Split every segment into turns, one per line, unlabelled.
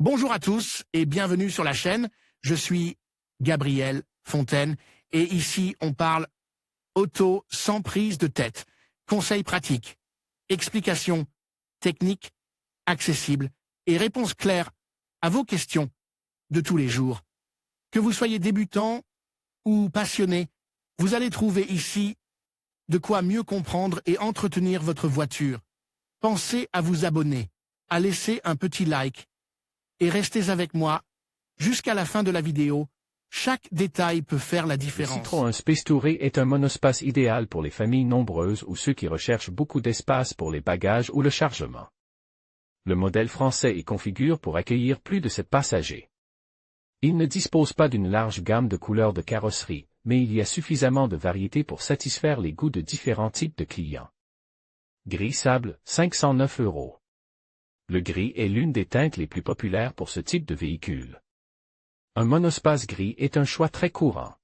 Bonjour à tous et bienvenue sur la chaîne. Je suis Gabriel Fontaine et ici on parle auto sans prise de tête. Conseils pratiques, explications techniques, accessibles et réponses claires à vos questions de tous les jours. Que vous soyez débutant ou passionné, vous allez trouver ici de quoi mieux comprendre et entretenir votre voiture. Pensez à vous abonner, à laisser un petit like et restez avec moi jusqu'à la fin de la vidéo. Chaque détail peut faire la différence.
Le Citroën Space Tourer est un monospace idéal pour les familles nombreuses ou ceux qui recherchent beaucoup d'espace pour les bagages ou le chargement. Le modèle français est configuré pour accueillir plus de 7 passagers. Il ne dispose pas d'une large gamme de couleurs de carrosserie, mais il y a suffisamment de variété pour satisfaire les goûts de différents types de clients. Gris sable, 509 €. Le gris est l'une des teintes les plus populaires pour ce type de véhicule. Un monospace gris est un choix très courant.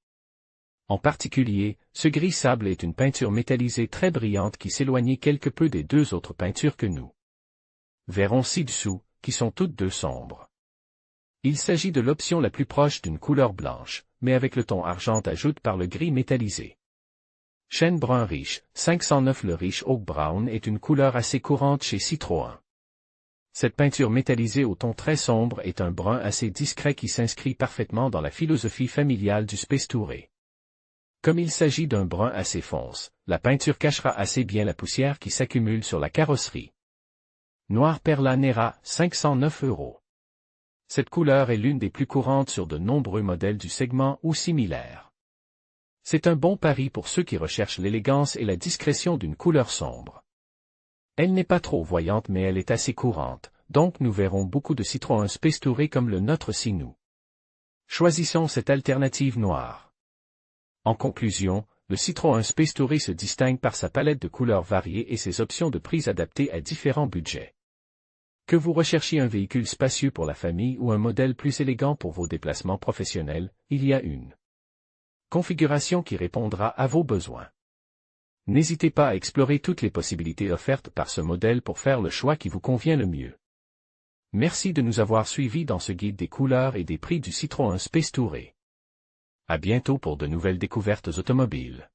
En particulier, ce gris sable est une peinture métallisée très brillante qui s'éloigne quelque peu des deux autres peintures que nous verrons ci-dessous, qui sont toutes deux sombres. Il s'agit de l'option la plus proche d'une couleur blanche, mais avec le ton argent ajoute par le gris métallisé. Chêne brun riche, 509. Le riche oak brown est une couleur assez courante chez Citroën. Cette peinture métallisée au ton très sombre est un brun assez discret qui s'inscrit parfaitement dans la philosophie familiale du Space Tourer. Comme il s'agit d'un brun assez fonce, la peinture cachera assez bien la poussière qui s'accumule sur la carrosserie. Noir Perla Nera, 509 €. Cette couleur est l'une des plus courantes sur de nombreux modèles du segment ou similaires. C'est un bon pari pour ceux qui recherchent l'élégance et la discrétion d'une couleur sombre. Elle n'est pas trop voyante mais elle est assez courante, donc nous verrons beaucoup de Citroën Space Tourer comme le nôtre si nous choisissons cette alternative noire. En conclusion, le Citroën Space Tourer se distingue par sa palette de couleurs variées et ses options de prise adaptées à différents budgets. Que vous recherchiez un véhicule spacieux pour la famille ou un modèle plus élégant pour vos déplacements professionnels, il y a une configuration qui répondra à vos besoins. N'hésitez pas à explorer toutes les possibilités offertes par ce modèle pour faire le choix qui vous convient le mieux. Merci de nous avoir suivis dans ce guide des couleurs et des prix du Citroën Space Tourer. À bientôt pour de nouvelles découvertes automobiles.